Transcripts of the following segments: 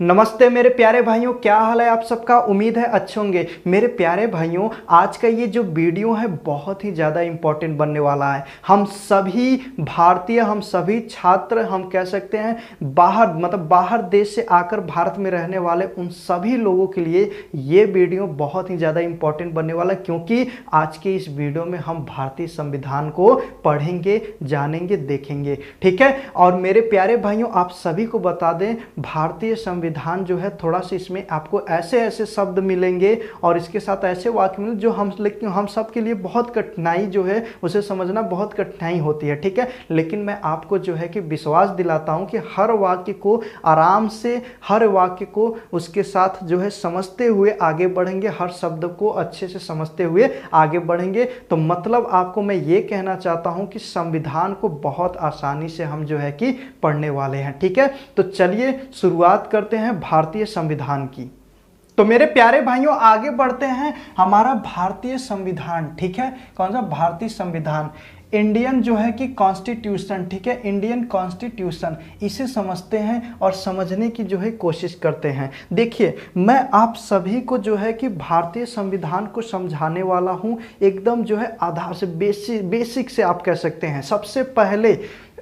नमस्ते मेरे प्यारे भाइयों, क्या हाल है आप सबका। उम्मीद है अच्छे होंगे। मेरे प्यारे भाइयों, आज का ये जो वीडियो है बहुत ही ज़्यादा इम्पोर्टेंट बनने वाला है। हम सभी भारतीय, हम सभी छात्र, हम कह सकते हैं बाहर देश से आकर भारत में रहने वाले उन सभी लोगों के लिए ये वीडियो बहुत ही ज़्यादा इम्पोर्टेंट बनने वाला है, क्योंकि आज के इस वीडियो में हम भारतीय संविधान को पढ़ेंगे, जानेंगे, देखेंगे। ठीक है। और मेरे प्यारे भाइयों, आप सभी को बता दें, भारतीय संविधान जो है थोड़ा सा इसमें आपको ऐसे ऐसे शब्द मिलेंगे और इसके साथ ऐसे वाक्य मिलेंगे जो हम सब के लिए बहुत कठिनाई जो है उसे समझना बहुत कठिनाई होती है। ठीक है। लेकिन मैं आपको जो है कि विश्वास दिलाता हूं कि हर वाक्य को आराम से, हर वाक्य को उसके साथ जो है समझते हुए आगे बढ़ेंगे, हर शब्द को अच्छे से समझते हुए आगे बढ़ेंगे। तो मतलब आपको मैं ये कहना चाहता हूं कि संविधान को बहुत आसानी से हम जो है कि पढ़ने वाले हैं। ठीक है। तो चलिए शुरुआत करते हैं भारतीय संविधान की। तो मेरे प्यारे भाइयों, आगे बढ़ते हैं। हमारा भारतीय संविधान, ठीक है, कौन सा? भारतीय संविधान, इंडियन जो है कि कॉन्स्टिट्यूशन। ठीक है, इंडियन कॉन्स्टिट्यूशन, इसे समझते हैं और समझने की जो है कोशिश करते हैं। देखिए, मैं आप सभी को जो है कि भारतीय संविधान को समझाने वाला हूं, एकदम जो है आधार से, बेसिक से आप कह सकते हैं। सबसे पहले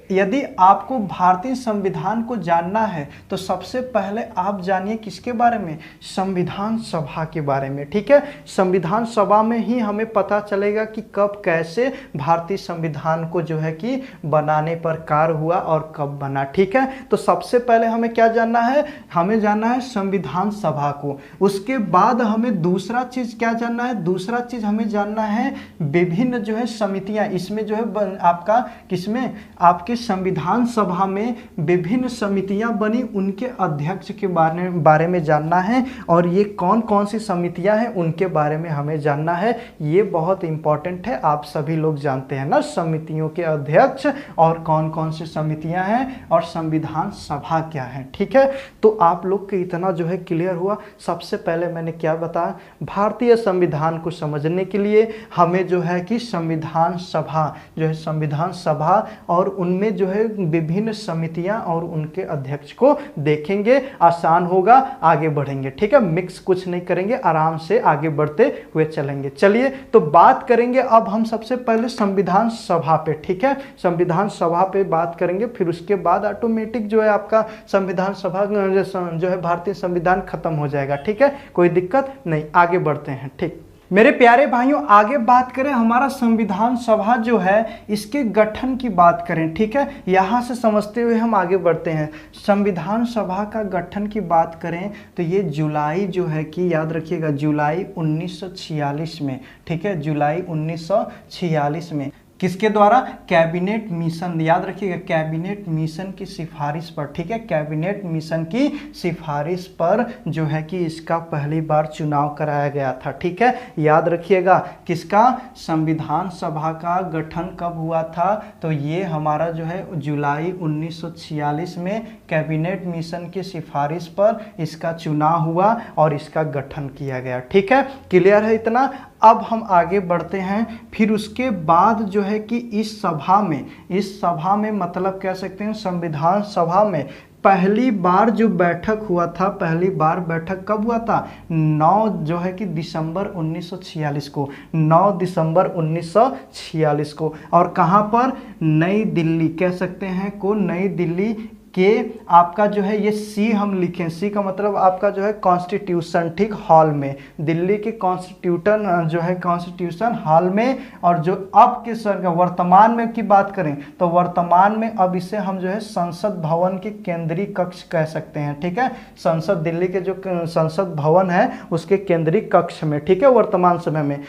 यदि आपको भारतीय संविधान को जानना है तो सबसे पहले आप जानिए किसके बारे में? संविधान सभा के बारे में। ठीक है। संविधान सभा में ही हमें पता चलेगा कि कब कैसे भारतीय संविधान को जो है कि बनाने पर कार्य हुआ और कब बना। ठीक है। तो सबसे पहले हमें क्या जानना है? हमें जानना है संविधान सभा को। उसके बाद हमें दूसरा चीज क्या जानना है? दूसरा चीज हमें जानना है विभिन्न जो है समितियां, इसमें जो है आपका किसमें? आपके संविधान सभा में विभिन्न समितियां बनी, उनके अध्यक्ष के बारे में जानना है। और ये कौन कौन सी समितियां हैं उनके बारे में हमें जानना है। ये बहुत इंपॉर्टेंट है। आप सभी लोग जानते हैं ना समितियों के अध्यक्ष और कौन कौन सी समितियां हैं और संविधान सभा क्या है। ठीक है। तो आप लोग के इतना जो है क्लियर हुआ। सबसे पहले मैंने क्या बताया? भारतीय संविधान को समझने के लिए हमें जो है कि संविधान सभा जो है, संविधान सभा और उनमें जो है विभिन्न समितियां और उनके अध्यक्ष को देखेंगे। आसान होगा, आगे बढ़ेंगे। ठीक है। मिक्स कुछ नहीं करेंगे, आराम से आगे बढ़ते हुए चलेंगे। चलिए, तो बात करेंगे अब हम सबसे पहले संविधान सभा पे। ठीक है। संविधान सभा पे बात करेंगे, फिर उसके बाद ऑटोमेटिक जो है आपका संविधान सभा जो है भारतीय संविधान खत्म हो जाएगा। ठीक है, कोई दिक्कत नहीं, आगे बढ़ते हैं। ठीक, मेरे प्यारे भाइयों, आगे बात करें हमारा संविधान सभा जो है इसके गठन की बात करें। ठीक है, यहाँ से समझते हुए हम आगे बढ़ते हैं। संविधान सभा का गठन की बात करें तो ये जुलाई जो है कि याद रखिएगा, जुलाई 1946 में। ठीक है, जुलाई 1946 में किसके द्वारा? कैबिनेट मिशन, याद रखिएगा, कैबिनेट मिशन की सिफारिश पर। ठीक है, कैबिनेट मिशन की सिफारिश पर जो है कि इसका पहली बार चुनाव कराया गया था। ठीक है, याद रखिएगा, किसका? संविधान सभा का गठन कब हुआ था? तो ये हमारा जो है जुलाई 1946 में कैबिनेट मिशन की सिफारिश पर इसका चुनाव हुआ और इसका गठन किया गया। ठीक है, क्लियर है इतना? अब हम आगे बढ़ते हैं। फिर उसके बाद जो है कि इस सभा में मतलब कह सकते हैं संविधान सभा में पहली बार जो बैठक हुआ था, पहली बार बैठक कब हुआ था? 9 जो है कि दिसंबर 1946 को, 9 दिसंबर 1946 को। और कहाँ पर? नई दिल्ली, कह सकते हैं को नई दिल्ली के आपका जो है ये सी हम लिखें, सी का मतलब आपका जो है कॉन्स्टिट्यूशन, ठीक, हॉल में, दिल्ली के कॉन्स्टिट्यूशन जो है कॉन्स्टिट्यूशन हॉल में। और जो अब के वर्तमान में की बात करें तो वर्तमान में अब इसे हम जो है संसद भवन के केंद्रीय कक्ष कह सकते हैं। ठीक है, संसद, दिल्ली के जो संसद भवन है उसके केंद्रीय कक्ष में। ठीक है, वर्तमान समय में।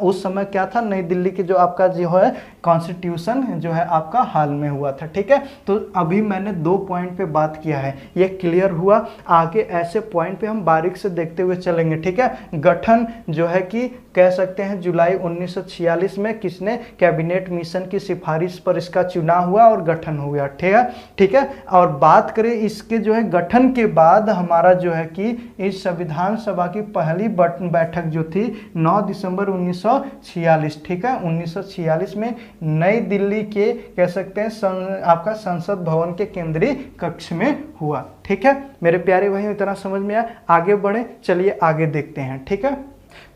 उस समय क्या था? नई दिल्ली के जो आपका जो है कॉन्स्टिट्यूशन जो है आपका हाल में हुआ था। ठीक है, तो अभी मैंने 2 पॉइंट पे बात किया है, ये क्लियर हुआ। आगे ऐसे पॉइंट पे हम बारीक से देखते हुए चलेंगे। ठीक है, गठन जो है कि कह सकते हैं जुलाई 1946 में किसने? कैबिनेट मिशन की सिफारिश पर इसका चुनाव हुआ और गठन हुआ। ठीक है, ठीक है। और बात करें इसके जो है गठन के बाद हमारा जो है कि इस संविधान सभा की पहली बैठक जो थी 9 दिसंबर 1946। ठीक है, 1946 में नई दिल्ली के कह सकते हैं आपका संसद भवन के केंद्रीय आखिरी कक्ष में हुआ। ठीक है मेरे प्यारे भाइयों, इतना समझ में आया। आगे बढ़े, चलिए आगे देखते हैं। ठीक है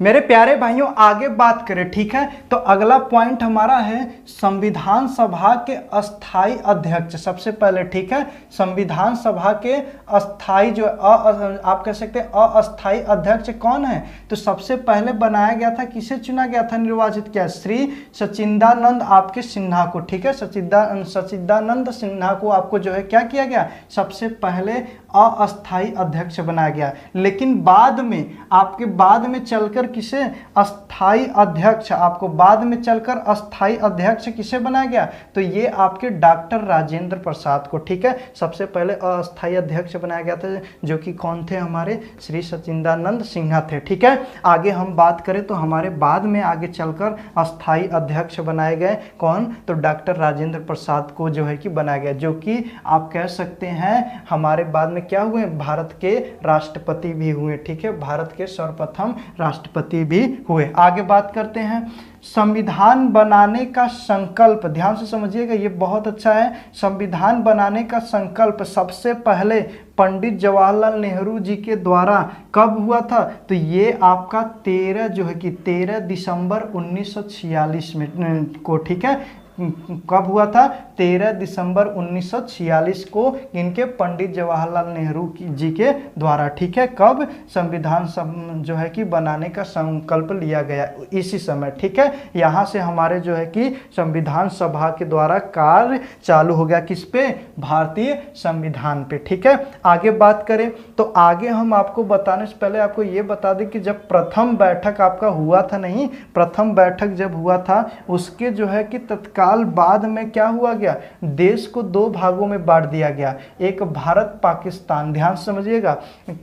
मेरे प्यारे भाइयों, आगे बात करें। ठीक है तो अगला पॉइंट हमारा है संविधान सभा के अस्थाई अध्यक्ष। सबसे पहले ठीक है संविधान सभा के अस्थाई जो आप कह सकते हैं अस्थाई अध्यक्ष कौन है, तो सबसे पहले बनाया गया था, किसे चुना गया था, निर्वाचित किया, श्री सचिदानंद आपके सिन्हा को। ठीक है सचिदानंद सिन्हा को आपको जो है क्या किया गया, सबसे पहले अस्थाई अध्यक्ष बनाया गया। लेकिन बाद में आपके बाद में चलकर किसे अस्थाई अध्यक्ष, आपको बाद में चलकर अस्थाई अध्यक्ष किसे बनाया गया, तो ये आपके डॉक्टर राजेंद्र प्रसाद को। ठीक है सबसे पहले अस्थाई अध्यक्ष बनाया गया था, जो कि कौन थे, हमारे श्री सचिदानंद सिन्हा थे। ठीक है आगे हम बात करें तो हमारे बाद में आगे चलकर अस्थाई अध्यक्ष बनाए गए कौन, तो डॉक्टर राजेंद्र प्रसाद को जो है कि बनाया गया, जो कि आप कह सकते हैं हमारे बाद में क्या हुए, भारत के राष्ट्रपति भी हुए। ठीक है भारत के सर्वप्रथम राष्ट्रपति भी हुए। आगे बात करते हैं संविधान बनाने का संकल्प, ध्यान से समझिएगा ये बहुत अच्छा है। संविधान बनाने का संकल्प सबसे पहले पंडित जवाहरलाल नेहरू जी के द्वारा कब हुआ था, तो ये आपका 13 दिसंबर 1946 में को। ठीक है कब हुआ था, 13 दिसंबर 1946 को इनके पंडित जवाहरलाल नेहरू जी के द्वारा। ठीक है कब संविधान जो है कि बनाने का संकल्प लिया गया इसी समय। ठीक है यहाँ से हमारे जो है कि संविधान सभा के द्वारा कार्य चालू हो गया, किस पे, भारतीय संविधान पे। ठीक है आगे बात करें तो आगे हम आपको बताने से पहले आपको ये बता दें कि जब प्रथम बैठक आपका हुआ था, नहीं प्रथम बैठक जब हुआ था उसके जो है कि तत्काल बाद में क्या हुआ गया, देश को दो भागों में बांट दिया गया, एक भारत पाकिस्तान। ध्यान समझिएगा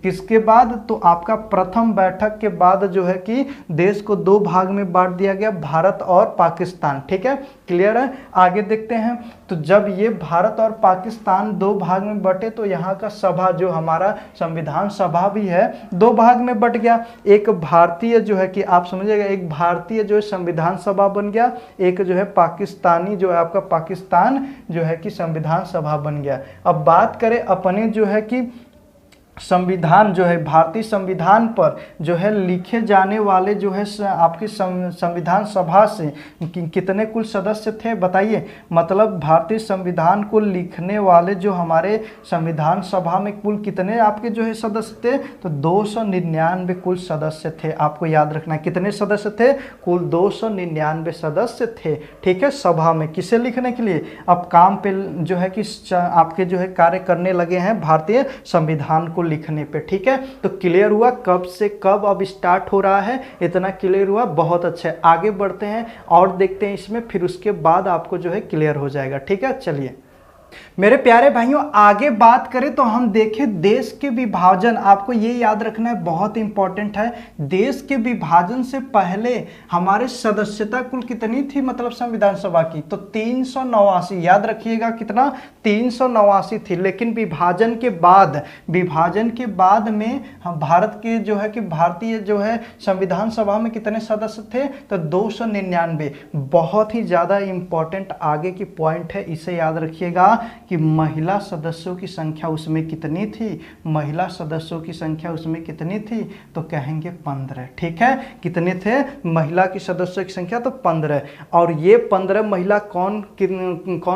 किसके बाद, तो आपका प्रथम बैठक के बाद जो है कि देश को दो भाग में बांट दिया गया, भारत और पाकिस्तान। ठीक है क्लियर है। आगे देखते हैं तो जब ये भारत और पाकिस्तान दो भाग में बटे तो यहाँ का सभा जो हमारा संविधान सभा भी है दो भाग में बट गया। एक भारतीय जो है कि आप समझिएगा एक भारतीय जो है संविधान सभा बन गया, एक जो है पाकिस्तानी जो है आपका पाकिस्तान जो है कि संविधान सभा बन गया। अब बात करें अपने जो है कि संविधान जो है भारतीय संविधान पर जो है लिखे जाने वाले जो है आपकी संविधान सभा से कितने कुल सदस्य थे बताइए, मतलब भारतीय संविधान को लिखने वाले जो हमारे संविधान सभा में कुल कितने आपके जो है सदस्य थे, तो 299 कुल सदस्य थे। आपको याद रखना कितने सदस्य थे, कुल 299 सदस्य थे। ठीक है सभा में किसे लिखने के लिए, अब काम पे जो है कि आपके जो है कार्य करने लगे हैं भारतीय संविधान को लिखने पे। ठीक है तो क्लियर हुआ कब से कब अब स्टार्ट हो रहा है, इतना क्लियर हुआ, बहुत अच्छा है। आगे बढ़ते हैं और देखते हैं इसमें, फिर उसके बाद आपको जो है क्लियर हो जाएगा। ठीक है चलिए मेरे प्यारे भाइयों आगे बात करें तो हम देखें देश के विभाजन। आपको ये याद रखना है बहुत इंपॉर्टेंट है, देश के विभाजन से पहले हमारे सदस्यता कुल कितनी थी, मतलब संविधान सभा की, तो 389। याद रखिएगा कितना, 389 थी। लेकिन विभाजन के बाद में हम भारत के जो है कि भारतीय जो है संविधान सभा में कितने सदस्य थे, तो 299। बहुत ही ज्यादा इंपॉर्टेंट आगे की पॉइंट है, इसे याद रखिएगा कि महिला सदस्यों की संख्या उसमें कितनी थी, महिला सदस्यों की संख्या उसमें कितनी थी, तो कहेंगे 15। ठीक है कितने थे महिला की सदस्यों की संख्या, तो 15। और ये 15 महिला कौन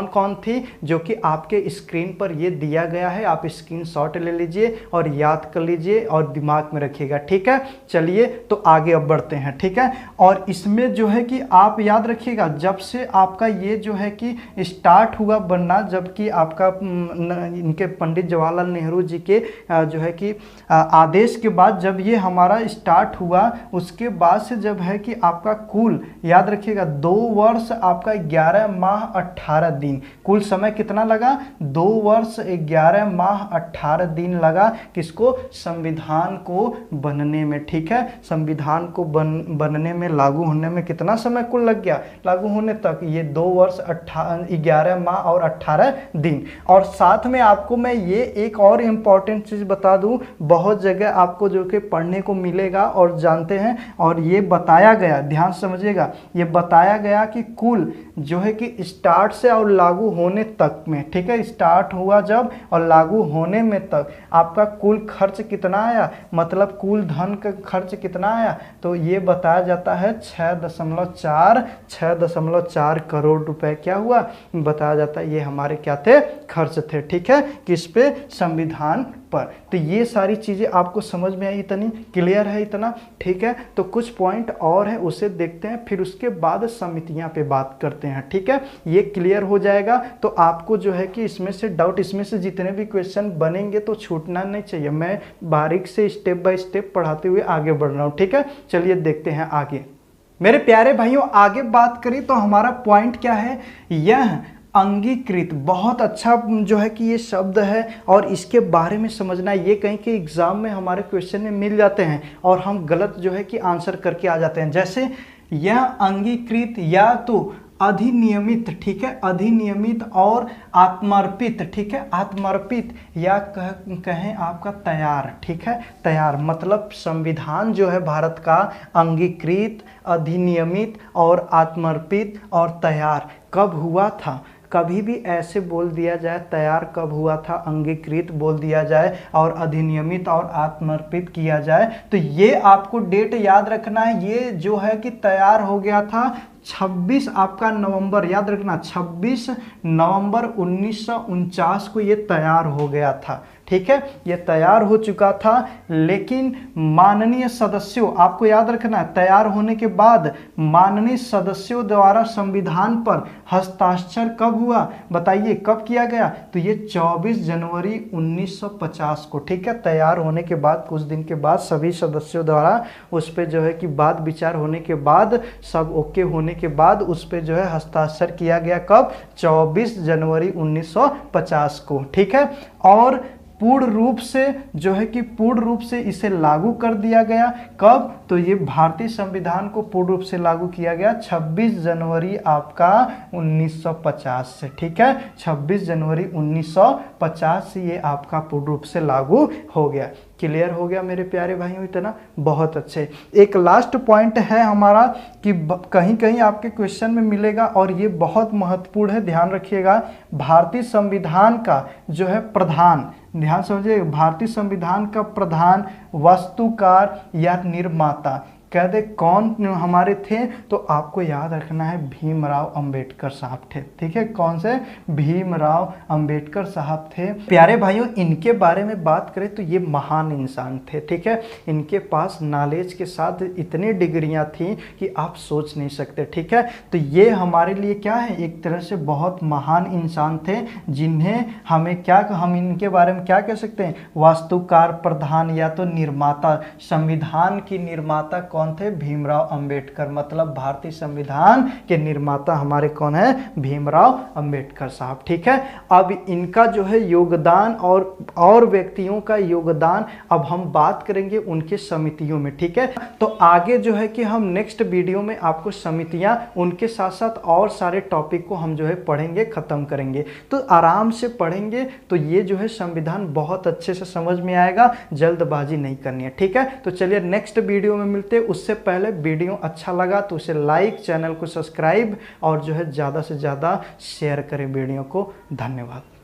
कौन थी, जो कि आपके स्क्रीन पर ये दिया गया है, आप स्क्रीनशॉट ले लीजिए और याद कर लीजिए और दिमाग में रखिएगा। ठीक है चलिए तो आगे अब बढ़ते हैं। ठीक है और इसमें जो है कि आप याद रखिएगा जब से आपका ये जो है कि स्टार्ट हुआ बनना, जबकि आपका इनके पंडित जवाहरलाल नेहरू जी के जो है कि आदेश के बाद जब ये हमारा स्टार्ट हुआ, उसके बाद से जब है कि आपका कुल याद रखिएगा 2 वर्ष आपका 11 माह 18 दिन, कुल समय कितना लगा, 2 वर्ष 11 माह 18 दिन लगा किसको, संविधान को बनने में। ठीक है संविधान को बनने में, लागू होने में कितना समय कुल लग गया, लागू होने तक ये 2 वर्ष 11 माह और 18 दिन। और साथ में आपको मैं ये एक और इम्पॉर्टेंट चीज़ बता दूं, बहुत जगह आपको जो कि पढ़ने को मिलेगा और जानते हैं, और ये बताया गया, ध्यान समझिएगा, ये बताया गया कि कुल जो है कि स्टार्ट से और लागू होने तक में, ठीक है, स्टार्ट हुआ जब और लागू होने में तक आपका कुल खर्च कितना आया, मतलब कुल धन का खर्च कितना आया, तो ये बताया जाता है 6.4 करोड़ रुपए क्या हुआ बताया जाता है, ये हमारे क्या थे, खर्च थे, ठीक है, किस पे, संविधान पर। तो ये सारी चीजें आपको समझ में आई, इतनी क्लियर है इतना, ठीक है। तो कुछ पॉइंट और है उसे देखते हैं, फिर उसके बाद समितियां पे बात करते हैं, ठीक है। ये क्लियर हो जाएगा तो आपको जो है कि इसमें से डाउट, इसमें से जितने भी क्वेश्चन बनेंगे तो छूटना नहीं चाहिए, मैं बारीक से स्टेप बाय स्टेप पढ़ाते हुए आगे बढ़ रहा हूं, ठीक है। चलिए देखते हैं आगे। मेरे प्यारे भाइयों, आगे बात करें तो हमारा पॉइंट क्या है, यह अंगीकृत, बहुत अच्छा जो है कि ये शब्द है और इसके बारे में समझना, ये कहीं के एग्जाम में हमारे क्वेश्चन में मिल जाते हैं और हम गलत जो है कि आंसर करके आ जाते हैं। जैसे यह अंगीकृत या तो अधिनियमित, ठीक है, अधिनियमित और आत्मर्पित, ठीक है, आत्मर्पित, या कहें आपका तैयार, ठीक है, तैयार, मतलब संविधान जो है भारत का अंगीकृत, अधिनियमित और आत्मर्पित और तैयार कब हुआ था। कभी भी ऐसे बोल दिया जाए, तैयार कब हुआ था, अंगीकृत बोल दिया जाए और अधिनियमित और आत्मर्पित किया जाए, तो ये आपको डेट याद रखना है। ये जो है कि तैयार हो गया था 26 आपका नवंबर, याद रखना 26 नवंबर 1949 को ये तैयार हो गया था, ठीक है, ये तैयार हो चुका था। लेकिन माननीय सदस्यों, आपको याद रखना है, तैयार होने के बाद माननीय सदस्यों द्वारा संविधान पर हस्ताक्षर कब हुआ, बताइए कब किया गया, तो ये 24 जनवरी 1950 को, ठीक है, तैयार होने के बाद कुछ दिन के बाद सभी सदस्यों द्वारा उस पर जो है कि बात विचार होने के बाद, सब ओके होने के बाद उस पर जो है हस्ताक्षर किया गया, कब, 24 जनवरी 1950 को, ठीक है। और पूर्ण रूप से जो है कि पूर्ण रूप से इसे लागू कर दिया गया, कब, तो ये भारतीय संविधान को पूर्ण रूप से लागू किया गया 26 जनवरी आपका 1950 से, ठीक है, 26 जनवरी 1950 से ये आपका पूर्ण रूप से लागू हो गया। क्लियर हो गया मेरे प्यारे भाइयों, इतना बहुत अच्छे। एक लास्ट पॉइंट है हमारा कि कहीं कहीं आपके क्वेश्चन में मिलेगा और ये बहुत महत्वपूर्ण है, ध्यान रखिएगा, भारतीय संविधान का जो है प्रधान, ध्यान समझिए, भारतीय संविधान का प्रधान, वास्तुकार या निर्माता, कह दे कौन हमारे थे, तो आपको याद रखना है भीमराव अंबेडकर साहब थे, ठीक है, कौन से, भीमराव अंबेडकर साहब थे। प्यारे भाइयों, इनके बारे में बात करें तो ये महान इंसान थे, ठीक है, इनके पास नॉलेज के साथ इतनी डिग्रियां थी कि आप सोच नहीं सकते, ठीक है। तो ये हमारे लिए क्या है, एक तरह से बहुत महान इंसान थे, जिन्हें हमें क्या, हम इनके बारे में क्या कह सकते हैं, वास्तुकार, प्रधान या तो निर्माता, संविधान की निर्माता कौन थे, भीमराव अंबेडकर, मतलब भारतीय संविधान के निर्माता हमारे कौन है, भीमराव अंबेडकर साहब, ठीक है। अब इनका जो है योगदान और व्यक्तियों का योगदान अब हम बात करेंगे उनके समितियों में, ठीक है। तो आगे जो है कि हम नेक्स्ट वीडियो में आपको समितियां, उनके साथ साथ और सारे टॉपिक को हम जो है पढ़ेंगे, खत्म करेंगे, तो आराम से पढ़ेंगे तो ये जो है संविधान बहुत अच्छे से समझ में आएगा, जल्दबाजी नहीं करनी है, ठीक है। तो चलिए नेक्स्ट वीडियो में मिलते। उससे पहले वीडियो अच्छा लगा तो उसे लाइक, चैनल को सब्सक्राइब और जो है ज़्यादा से ज़्यादा शेयर करें वीडियो को। धन्यवाद।